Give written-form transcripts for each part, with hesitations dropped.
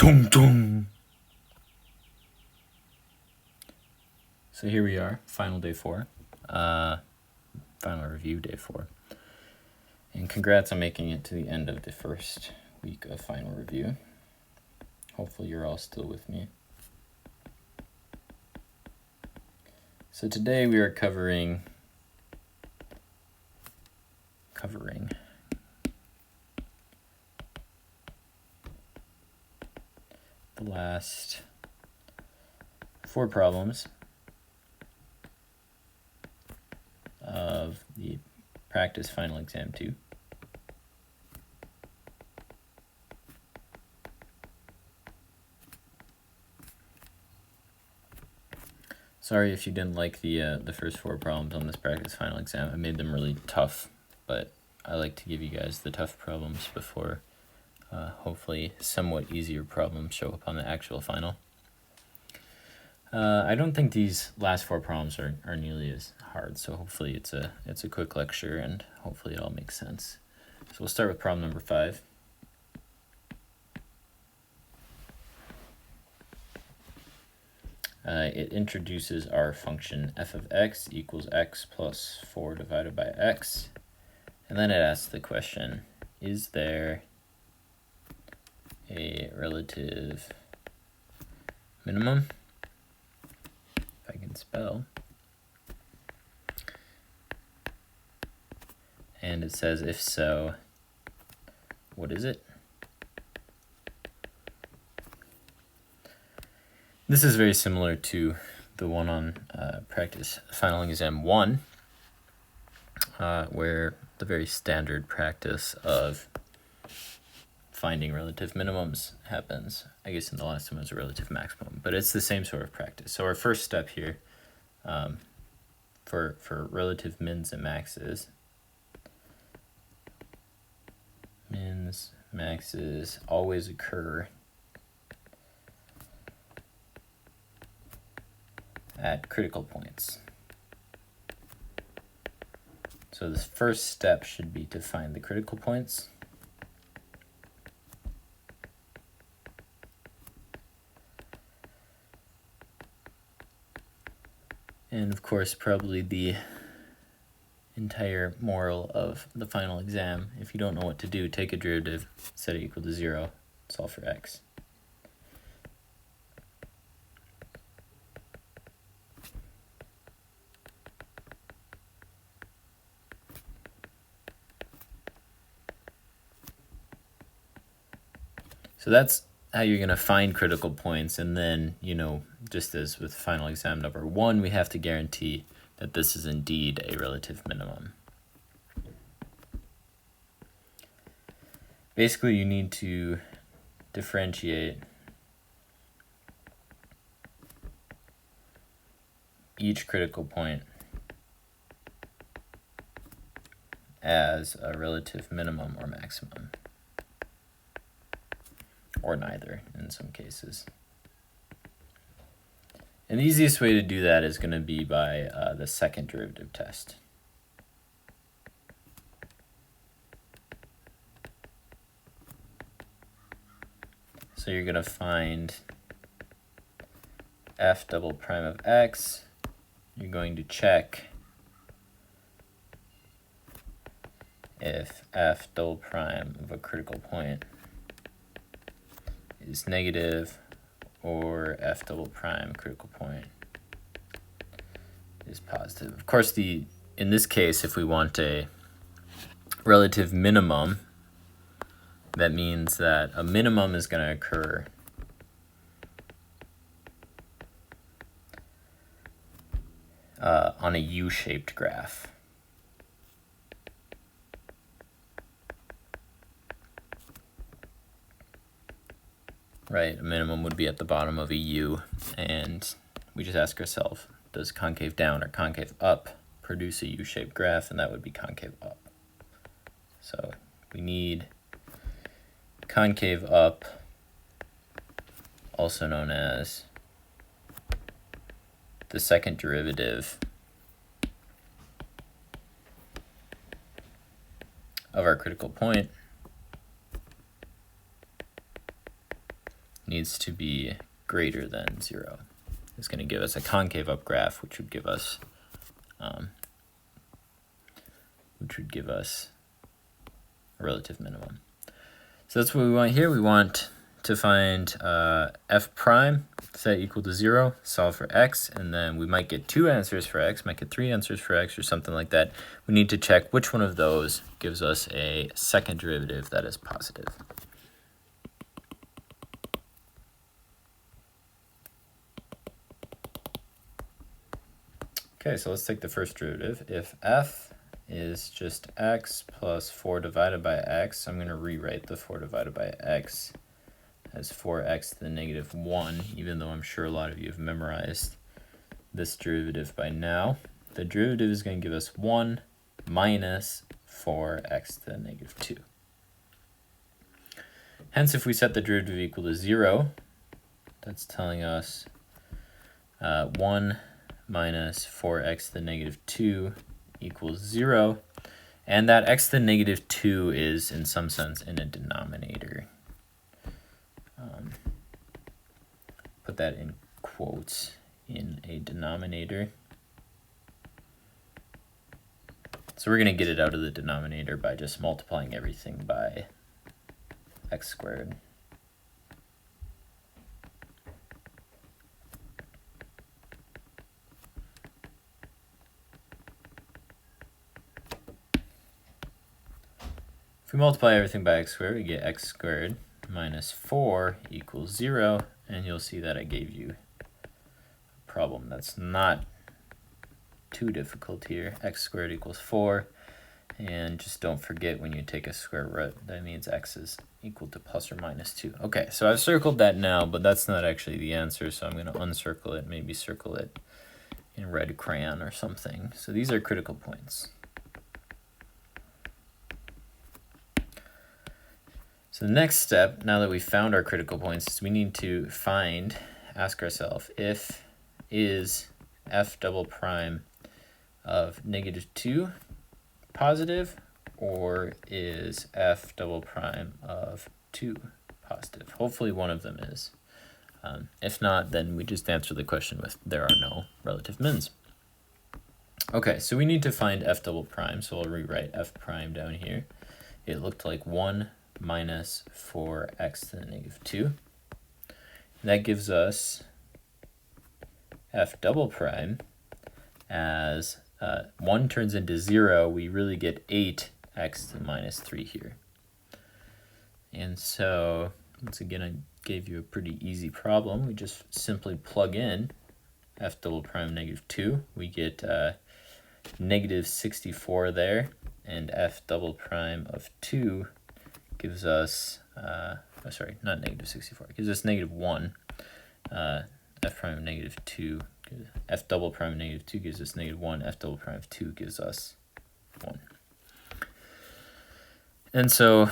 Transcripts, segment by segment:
Tung tung. So here we are, final day 4, final review day 4. And congrats on making it to the end of the first week of final review. Hopefully you're all still with me. So today we are covering the last 4 problems of the practice final exam 2. Sorry if you didn't like the first 4 problems on this practice final exam. I made them really tough, but I like to give you guys the tough problems before hopefully somewhat easier problems show up on the actual final. I don't think these last 4 problems are nearly as hard, so hopefully it's a quick lecture and hopefully it all makes sense. So we'll start with problem number 5. It introduces our function f of x equals x plus 4 divided by x, and then it asks the question, is there a relative minimum, if I can spell, and it says if so, what is it? This is very similar to the one on practice final exam 1, where the very standard practice of finding relative minimums happens. I guess in the last one was a relative maximum, but it's the same sort of practice. So our first step here for relative mins and maxes, maxes always occur at critical points. So this first step should be to find the critical points. And of course, probably the entire moral of the final exam, if you don't know what to do, take a derivative, set it equal to 0, solve for x. So that's how you're going to find critical points, and then, just as with final exam number 1, we have to guarantee that this is indeed a relative minimum. Basically, you need to differentiate each critical point as a relative minimum or maximum, or neither in some cases. And the easiest way to do that is going to be by the second derivative test. So you're going to find f double prime of x. You're going to check if f double prime of a critical point is negative, or f double prime critical point is positive. Of course, in this case, if we want a relative minimum, that means that a minimum is going to occur on a U-shaped graph. Right, a minimum would be at the bottom of a U, and we just ask ourselves, does concave down or concave up produce a U-shaped graph? And that would be concave up. So we need concave up, also known as the second derivative of our critical point, needs to be greater than 0. It's going to give us a concave up graph, which would give us a relative minimum. So that's what we want here. We want to find f prime, set equal to 0, solve for x, and then we might get 2 answers for x, might get 3 answers for x, or something like that. We need to check which one of those gives us a second derivative that is positive. Okay, so let's take the first derivative. If f is just x plus 4 divided by x, I'm going to rewrite the 4 divided by x as 4x to the negative 1, even though I'm sure a lot of you have memorized this derivative by now. The derivative is going to give us 1 minus 4x to the negative 2. Hence, if we set the derivative equal to 0, that's telling us 1 minus 4x to the negative 2 equals 0. And that x to the negative 2 is, in some sense, in a denominator. Put that in quotes, in a denominator. So we're going to get it out of the denominator by just multiplying everything by x squared. If we multiply everything by x squared, we get x squared minus 4 equals 0, and you'll see that I gave you a problem that's not too difficult here. X squared equals 4, and just don't forget when you take a square root, that means x is equal to plus or minus 2. Okay, so I've circled that now, but that's not actually the answer, so I'm going to uncircle it, maybe circle it in red crayon or something. So these are critical points. So the next step, now that we've found our critical points, is we need to ask ourselves, if is f double prime of negative 2 positive, or is f double prime of 2 positive? Hopefully one of them is. If not, then we just answer the question with there are no relative mins. Okay, so we need to find f double prime, so I'll rewrite f prime down here. It looked like 1 minus 4x to the negative 2. That gives us f double prime as 1 turns into 0, we really get 8x to the minus 3 here. And so, once again, I gave you a pretty easy problem. We just simply plug in f double prime negative 2. We get negative 64 there, and f double prime of 2 gives us, sorry, not negative 64, it gives us negative 1. F prime of negative 2, f double prime of negative 2 gives us negative 1, f double prime of 2 gives us 1. And so,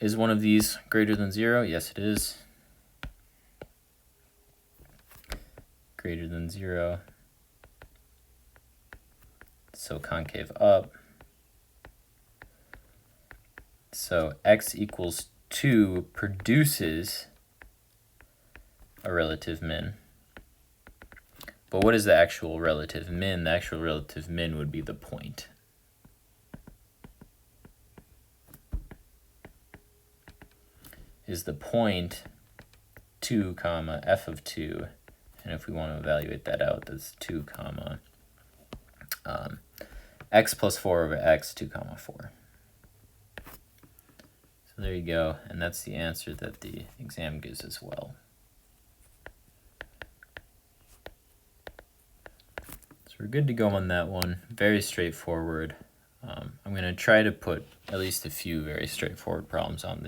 is one of these greater than 0? Yes, it is. Greater than 0. So concave up. So x equals 2 produces a relative min. But what is the actual relative min? The actual relative min would be the point. Is the point 2 comma f of 2, and if we want to evaluate that out, that's 2 comma x plus 4 over x, 2 comma 4. So there you go, and that's the answer that the exam gives as well. So we're good to go on that one. Very straightforward. I'm going to try to put at least a few very straightforward problems on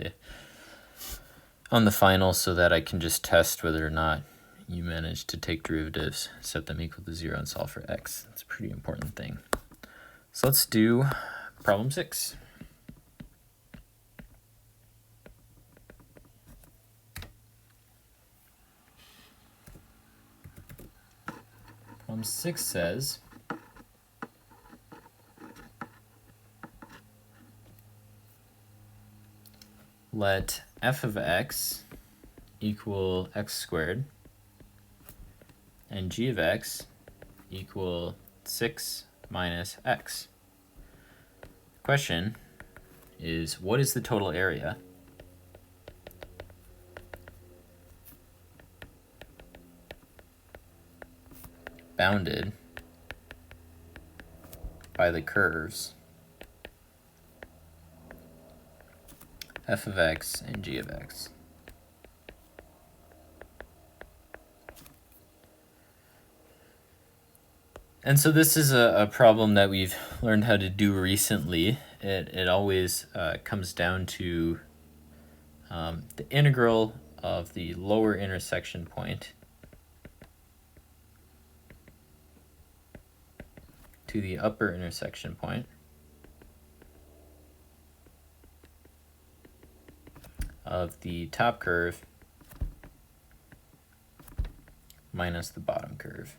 the final so that I can just test whether or not you manage to take derivatives, set them equal to 0, and solve for x. That's a pretty important thing. So let's do problem 6. Problem 6 says, let f of x equal x squared and g of x equal 6 minus x. The question is, what is the total area bounded by the curves f of x and g of x? And so this is a problem that we've learned how to do recently. It always comes down to the integral of the lower intersection point to the upper intersection point of the top curve minus the bottom curve.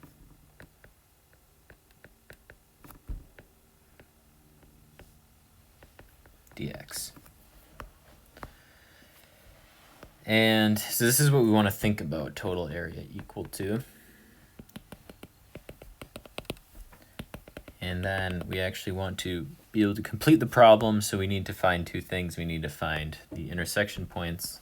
Dx. And so this is what we want to think about total area equal to. And then we actually want to be able to complete the problem, so we need to find two things. We need to find the intersection points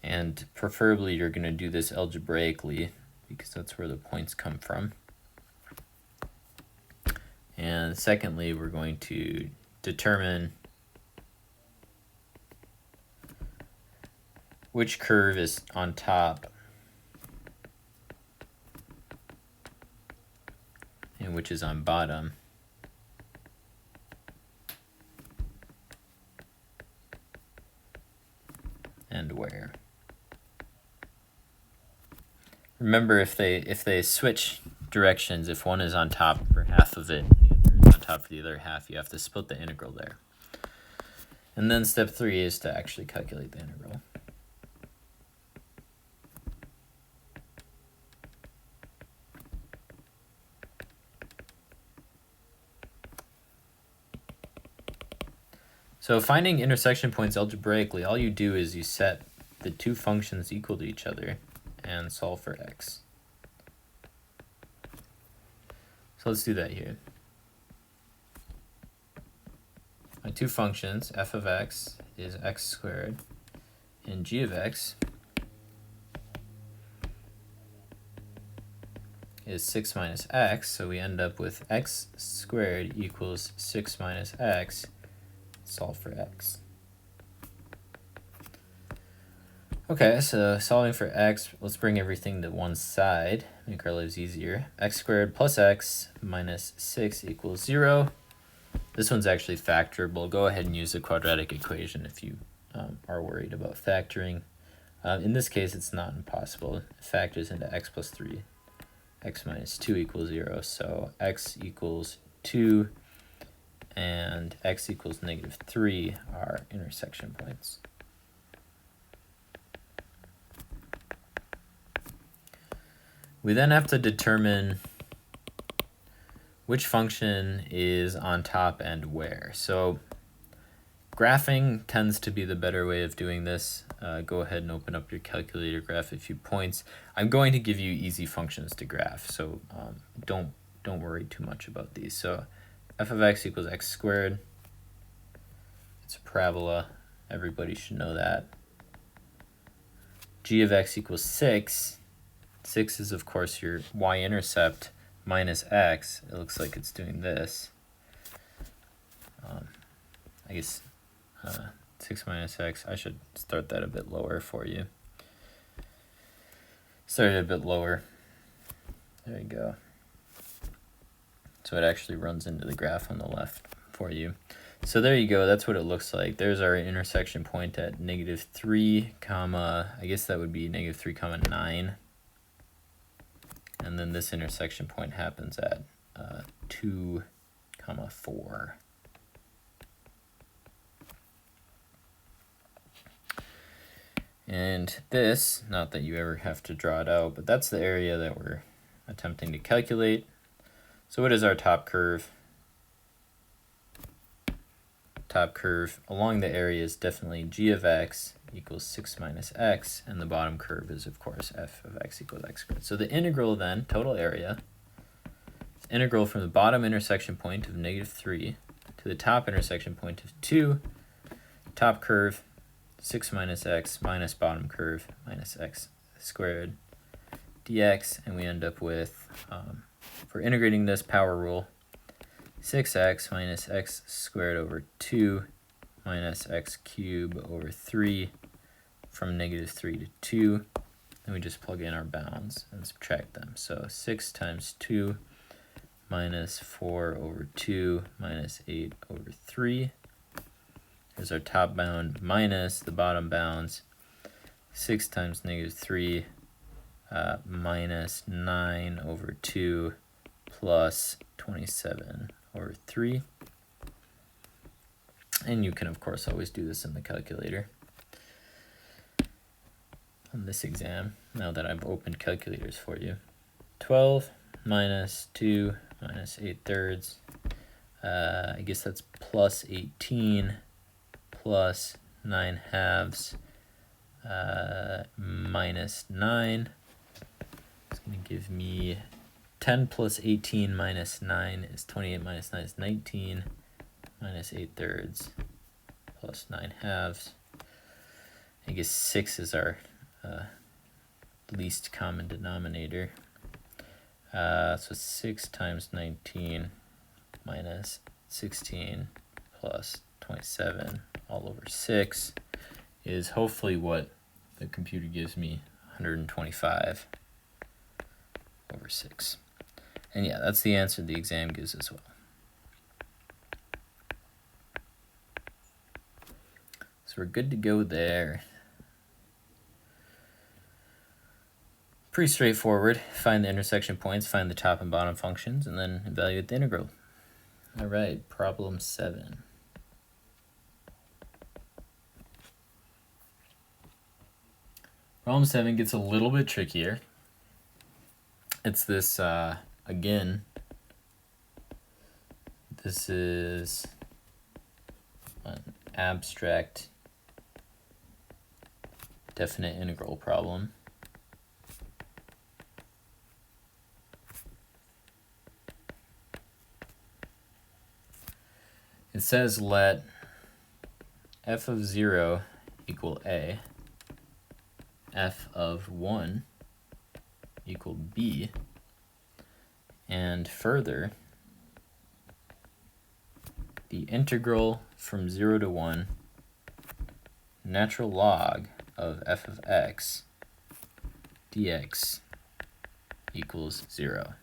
and preferably you're going to do this algebraically because that's where the points come from. And secondly, we're going to determine which curve is on top and which is on bottom. And where. Remember, if they switch directions, if one is on top for half of it and the other is on top for the other half, you have to split the integral there. And then step 3 is to actually calculate the integral. So finding intersection points algebraically, all you do is you set the two functions equal to each other and solve for x. So let's do that here. My two functions, f of x is x squared, and g of x is 6 minus x, so we end up with x squared equals 6 minus x. Solve for x. Okay, so solving for x, let's bring everything to one side, make our lives easier. X squared plus x minus 6 equals 0. This one's actually factorable. Go ahead and use the quadratic equation if you are worried about factoring. In this case, it's not impossible. It factors into x plus 3. X minus 2 equals 0, so x equals 2 and x equals negative 3 are intersection points. We then have to determine which function is on top and where. So graphing tends to be the better way of doing this. Go ahead and open up your calculator, graph a few points. I'm going to give you easy functions to graph, so don't worry too much about these. So f of x equals x squared. It's a parabola. Everybody should know that. G of x equals 6. 6 is, of course, your y-intercept minus x. It looks like it's doing this. I guess 6 minus x, I should start that a bit lower for you. Start it a bit lower. There you go. So it actually runs into the graph on the left for you. So there you go, that's what it looks like. There's our intersection point at negative 3 comma, I guess that would be negative 3 comma 9. And then this intersection point happens at 2 comma 4. And this, not that you ever have to draw it out, but that's the area that we're attempting to calculate. So what is our top curve? top curve along the area is definitely g of x equals 6 minus x, and the bottom curve is, of course, f of x equals x squared. So the integral then, total area, is integral from the bottom intersection point of -3 to the top intersection point of 2, top curve, 6 minus x minus bottom curve minus x squared dx, and we end up with, for integrating this, power rule, 6x minus x squared over 2 minus x cubed over 3 from -3 to 2. And we just plug in our bounds and subtract them. So 6 times 2 minus 4 over 2 minus 8 over 3. Here's our top bound minus the bottom bounds. 6 times -3 minus 9 over 2 plus 27 over 3. And you can, of course, always do this in the calculator. On this exam, now that I've opened calculators for you, 12 minus 2 minus 8/3, I guess that's plus 18 plus 9/2 minus 9. It's going to give me 10 plus 18 minus 9 is 28 minus 9 is 19 minus 8/3 plus 9/2. I guess 6 is our least common denominator. So 6 times 19 minus 16 plus 27 all over 6 is hopefully what the computer gives me, 125 over 6. And yeah, that's the answer the exam gives as well. So we're good to go there. Pretty straightforward. Find the intersection points, find the top and bottom functions, and then evaluate the integral. All right, problem 7. Problem 7 gets a little bit trickier. It's this, again, this is an abstract definite integral problem. It says let f of 0 equal a, f of 1 equal b, and further, the integral from 0 to 1 natural log of f of x dx equals 0.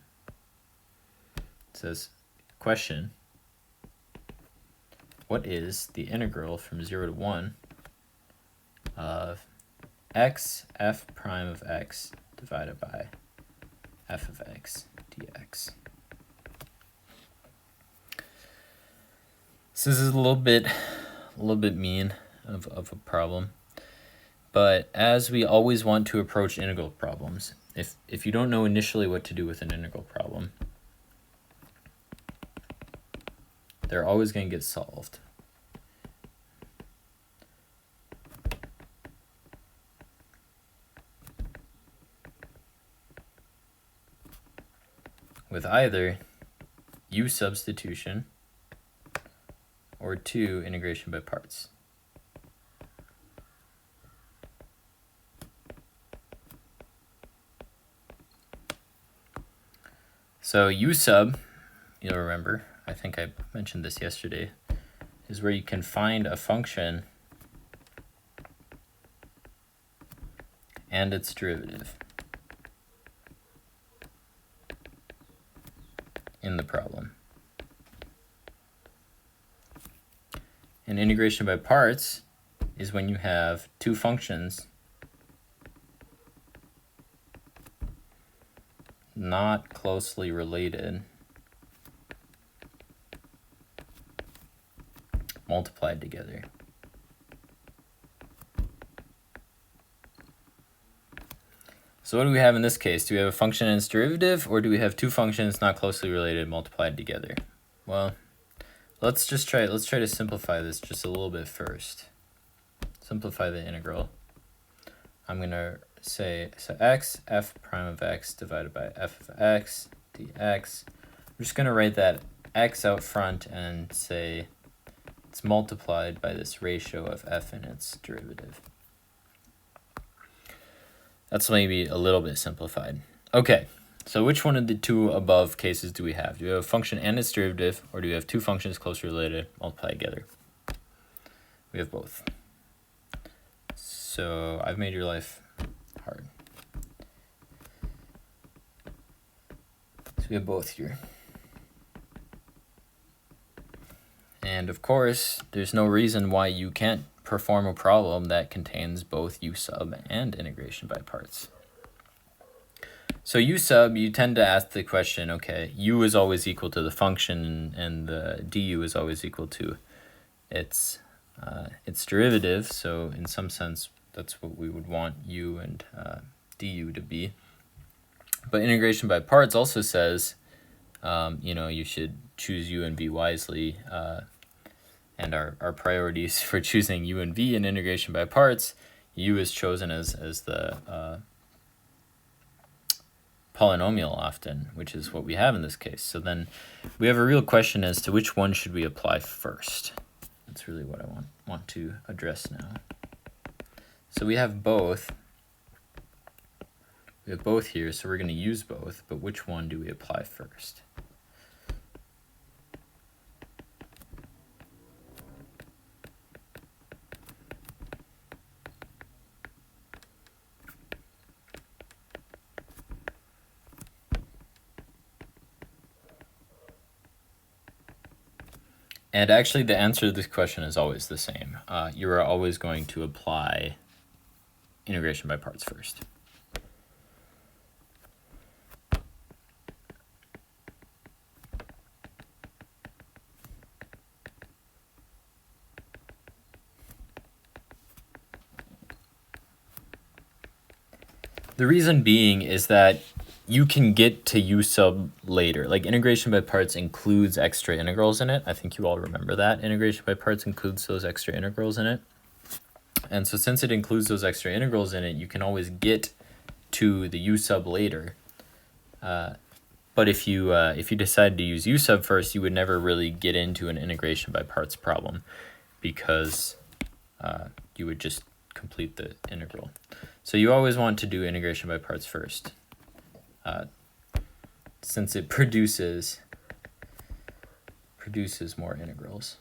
It says, question, what is the integral from 0 to 1 of x f prime of x divided by f of x dx? So this is a little bit mean of a problem, but as we always want to approach integral problems, if you don't know initially what to do with an integral problem, they're always going to get solved. With either u substitution or 2 integration by parts. So u sub, you'll remember, I think I mentioned this yesterday, is where you can find a function and its derivative in the problem. And integration by parts is when you have two functions not closely related multiplied together. So what do we have in this case? Do we have a function and its derivative, or do we have two functions not closely related multiplied together? Well, let's try to simplify this just a little bit first. Simplify the integral. I'm gonna say, so x, f prime of x divided by f of x dx. I'm just gonna write that x out front and say it's multiplied by this ratio of f and its derivative. That's maybe a little bit simplified. Okay, so which one of the two above cases do we have? Do we have a function and its derivative, or do we have two functions closely related multiplied together? We have both. So I've made your life hard. So we have both here. And of course, there's no reason why you can't perform a problem that contains both u sub and integration by parts. So u sub, you tend to ask the question, okay, u is always equal to the function and the du is always equal to its derivative. So in some sense, that's what we would want u and du to be. But integration by parts also says, you should choose u and v wisely. And our priorities for choosing u and v in integration by parts, u is chosen as the polynomial often, which is what we have in this case. So then we have a real question as to which one should we apply first. That's really what I want to address now. So we have both. We have both here, so we're going to use both, but which one do we apply first? And actually, the answer to this question is always the same. You are always going to apply integration by parts first. The reason being is that you can get to u sub later. Like integration by parts includes extra integrals in it. I think you all remember that. Integration by parts includes those extra integrals in it. And so since it includes those extra integrals in it, you can always get to the u sub later. But if you decide to use u sub first, you would never really get into an integration by parts problem because you would just complete the integral. So you always want to do integration by parts first, since it produces more integrals.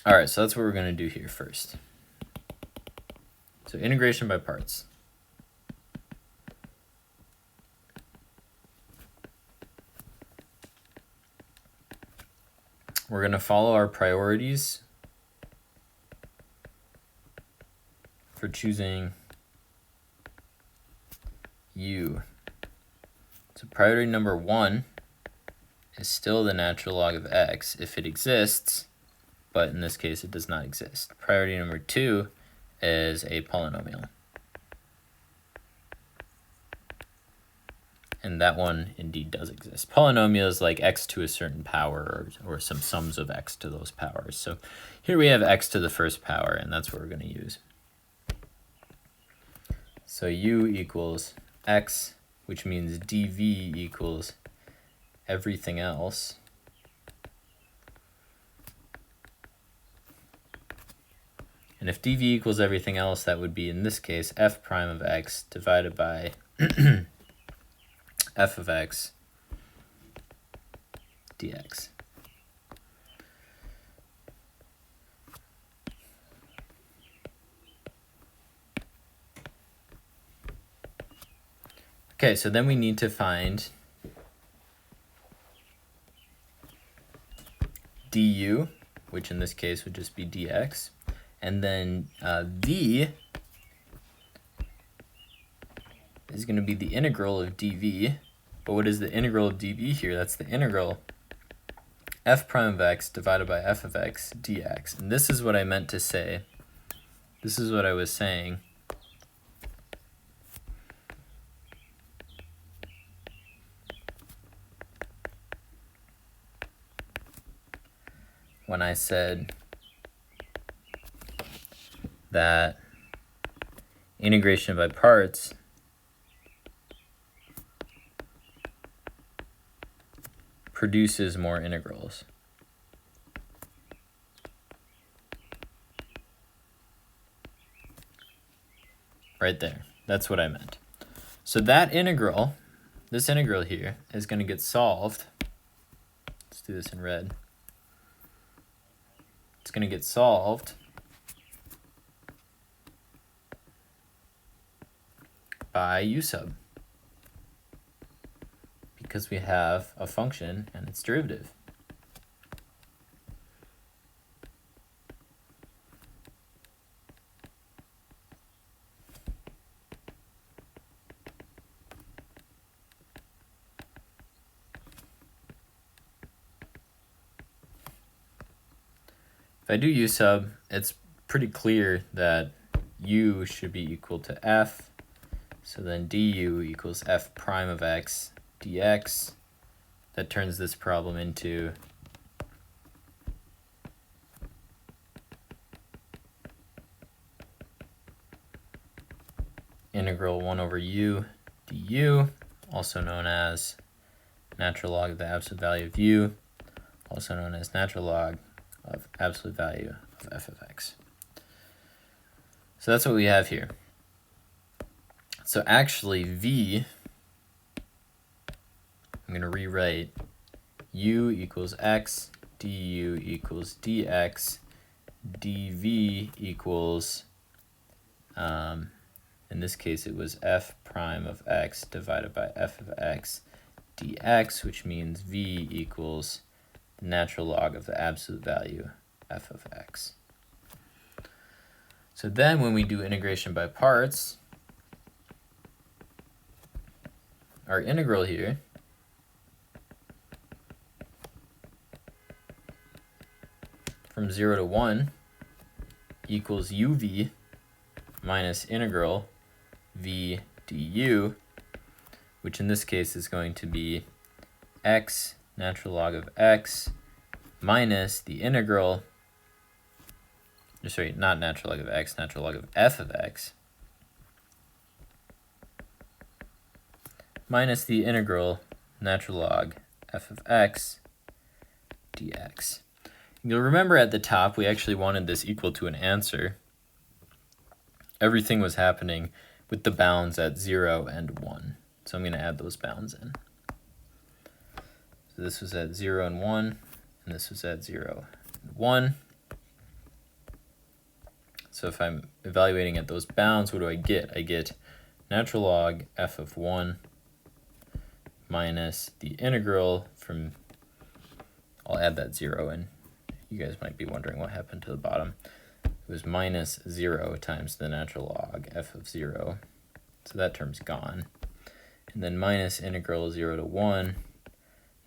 All right, so that's what we're going to do here first. So integration by parts. We're going to follow our priorities for choosing u. So priority number 1 is still the natural log of x if it exists, but in this case it does not exist. Priority number 2 is a polynomial. And that one indeed does exist. Polynomials like x to a certain power or some sums of x to those powers. So here we have x to the first power, and that's what we're going to use. So u equals x, which means dv equals everything else. And if dv equals everything else, that would be, in this case, f prime of x divided by f of x dx. Okay, so then we need to find du, which in this case would just be dx, and then v is going to be the integral of dv. But what is the integral of dv here? That's the integral f prime of x divided by f of x dx. And this is what I meant to say. This is what I was saying when I said that integration by parts produces more integrals. Right there. That's what I meant. So that integral, this integral here, is going to get solved. Let's do this in red. It's going to get solved by u sub, because we have a function and its derivative. If I do u sub, it's pretty clear that u should be equal to f. So then du equals f prime of x dx. That turns this problem into integral 1 over u du, also known as natural log of the absolute value of u, also known as natural log of absolute value of f of x. So that's what we have here. So actually v, I'm going to rewrite u equals x, du equals dx, dv equals, in this case it was f prime of x divided by f of x dx, which means v equals the natural log of the absolute value f of x. So then when we do integration by parts, our integral here from 0 to 1 equals uv minus integral v du, which in this case is going to be x natural log of x minus the integral, sorry, not natural log of x, natural log of f of x, minus the integral natural log f of x dx. You'll remember at the top we actually wanted this equal to an answer. Everything was happening with the bounds at 0 and 1. So I'm going to add those bounds in. So this was at 0 and 1, and this was at 0 and 1. So if I'm evaluating at those bounds, what do I get? I get natural log f of 1 minus the integral from, I'll add that 0 in. You guys might be wondering what happened to the bottom. It was minus 0 times the natural log f of 0. So that term's gone. And then minus integral 0 to 1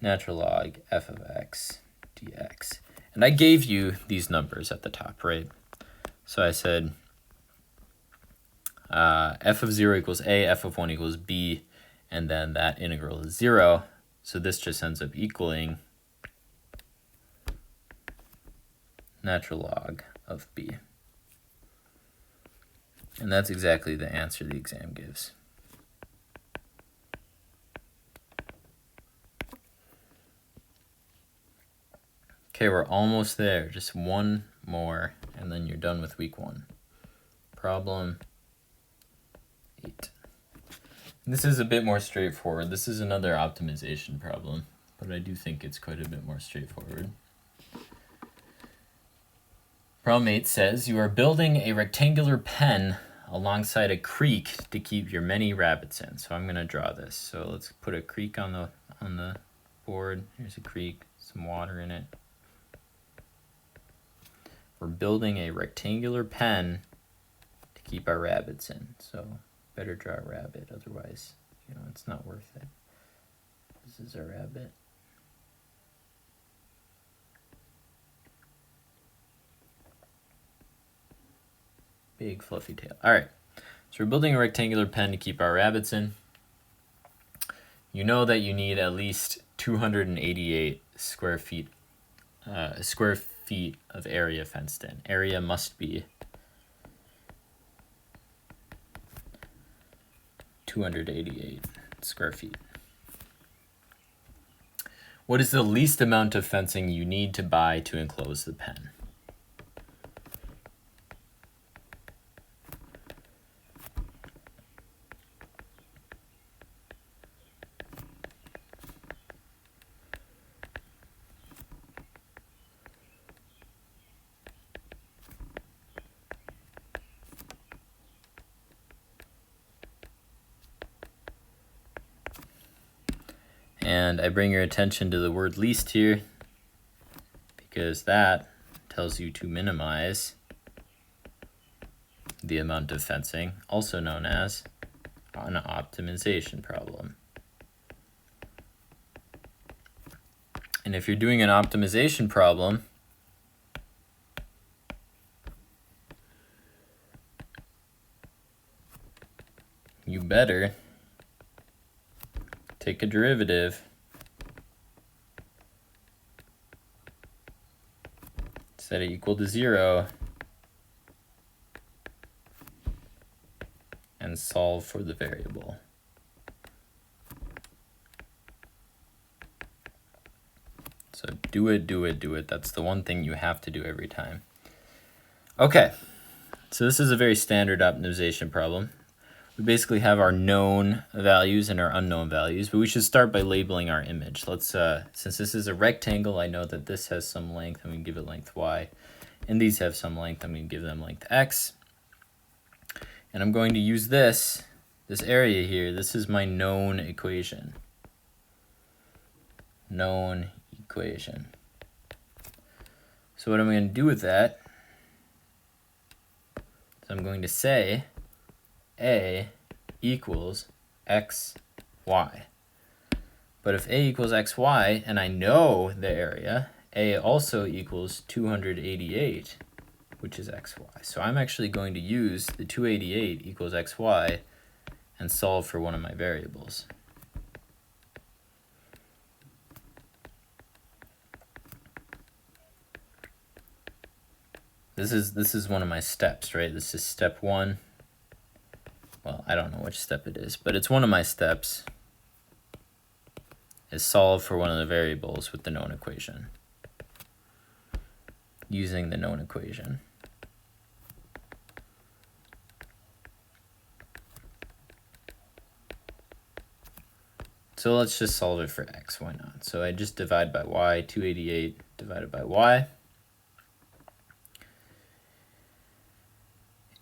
natural log f of x dx. And I gave you these numbers at the top, right? So I said f of 0 equals a, f of 1 equals b, and then that integral is 0. So this just ends up equaling natural log of b. And that's exactly the answer the exam gives. Okay, we're almost there. Just one more, and then you're done with week 1. Problem 8. And this is a bit more straightforward. This is another optimization problem, but I do think it's quite a bit more straightforward. Problem 8 says, you are building a rectangular pen alongside a creek to keep your many rabbits in. So I'm going to draw this. So let's put a creek on the board. Here's a creek, some water in it. We're building a rectangular pen to keep our rabbits in. So better draw a rabbit, otherwise, it's not worth it. This is our rabbit. Big fluffy tail. All right, so we're building a rectangular pen to keep our rabbits in. You know that you need at least 288 square feet feet of area fenced in. Area must be 288 square feet. What is the least amount of fencing you need to buy to enclose the pen? And I bring your attention to the word least here because that tells you to minimize the amount of fencing, also known as an optimization problem. And if you're doing an optimization problem, you better take a derivative, set it equal to 0, and solve for the variable. So do it, do it, do it. That's the one thing you have to do every time. Okay, so this is a very standard optimization problem. We basically have our known values and our unknown values, but we should start by labeling our image. Let's, since this is a rectangle, I know that this has some length, I'm going to give it length y, and these have some length, I'm going to give them length x. And I'm going to use this area here, this is my known equation. Known equation. So what I'm going to do with that is I'm going to say A equals x, y. But if A equals x, y, and I know the area, A also equals 288, which is x, y. So I'm actually going to use the 288 equals x, y and solve for one of my variables. This is one of my steps, right? This is step 1. Well, I don't know which step it is, but it's one of my steps, is solve for one of the variables with the known equation, using the known equation. So let's just solve it for x, why not? So I just divide by y, 288 divided by y.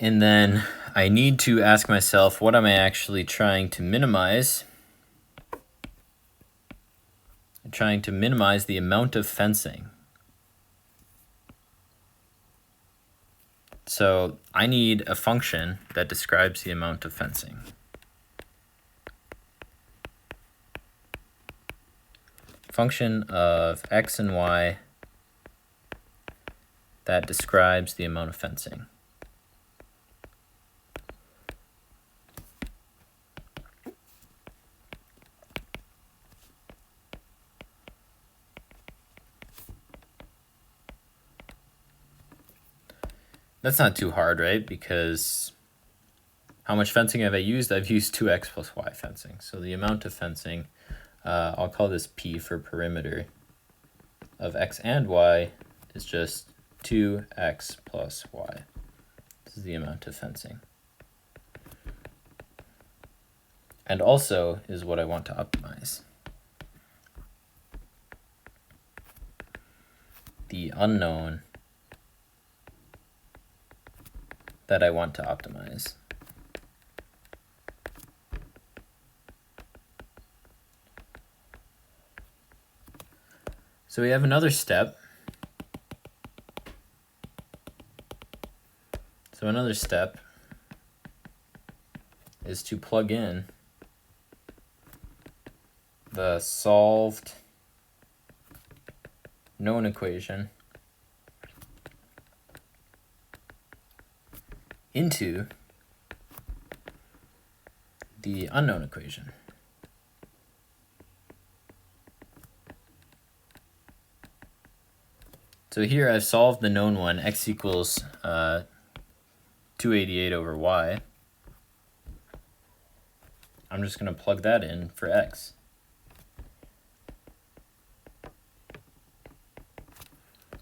And then I need to ask myself, what am I actually trying to minimize? I'm trying to minimize the amount of fencing. So I need a function that describes the amount of fencing. Function of x and y that describes the amount of fencing. That's not too hard, right? Because how much fencing have I used? I've used 2x plus y fencing. So the amount of fencing, I'll call this P for perimeter, of x and y is just 2x plus y. This is the amount of fencing. And also is what I want to optimize. The unknown that I want to optimize. So we have another step. So another step is to plug in the solved known equation into the unknown equation. So here I've solved the known one, x equals 288 over y. I'm just going to plug that in for x.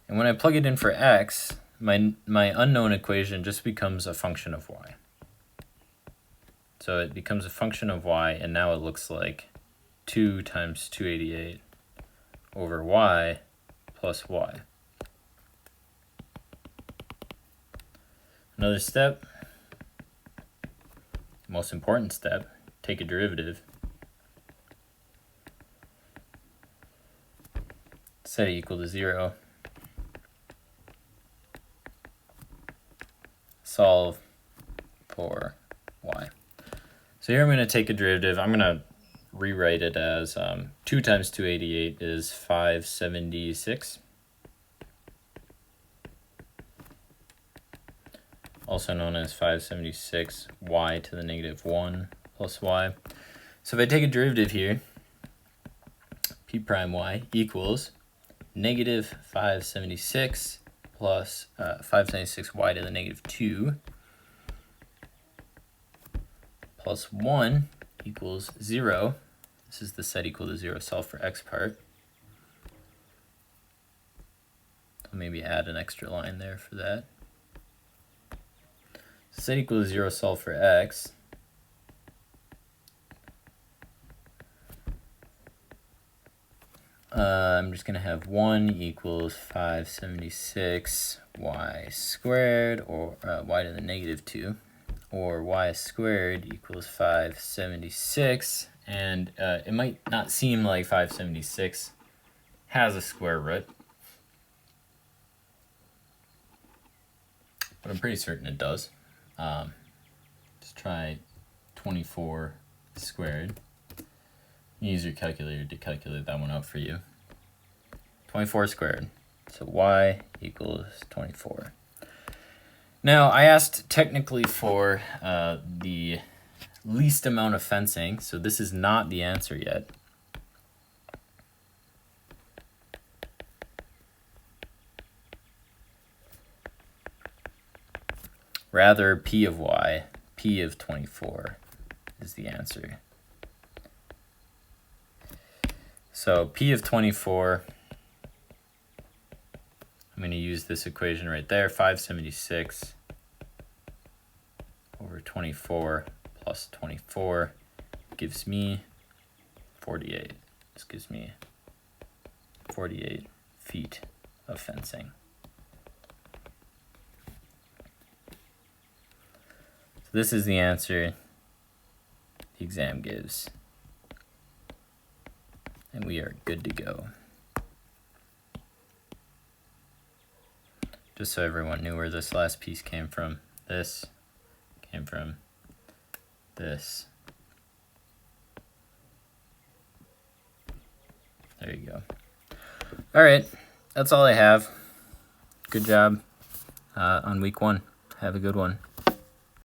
And when I plug it in for x, my unknown equation just becomes a function of y. So it becomes a function of y, and now it looks like 2 times 288 over y plus y. Another step, most important step, take a derivative. Set it equal to 0. Solve for y. So here I'm going to take a derivative. I'm going to rewrite it as 2 times 288 is 576. Also known as 576 y to the negative 1 plus y. So if I take a derivative here, p prime y equals negative 576 plus 576y to the negative 2 plus 1 equals 0. This is the set equal to 0 solve for x part. I'll maybe add an extra line there for that. Set equal to 0 solve for x. I'm just going to have 1 equals 576 y squared, or y to the negative 2, or y squared equals 576. And it might not seem like 576 has a square root, but I'm pretty certain it does. Just try 24 squared. Use your calculator to calculate that one out for you. 24 squared. So y equals 24. Now I asked technically for the least amount of fencing, so this is not the answer yet. Rather, p of y, p of 24 is the answer. So p of 24, I'm going to use this equation right there, 576 over 24 plus 24 gives me 48. This gives me 48 feet of fencing. So this is the answer the exam gives. And we are good to go. Just so everyone knew where this last piece came from. This came from this. There you go. All right, that's all I have. Good job on week 1. Have a good one.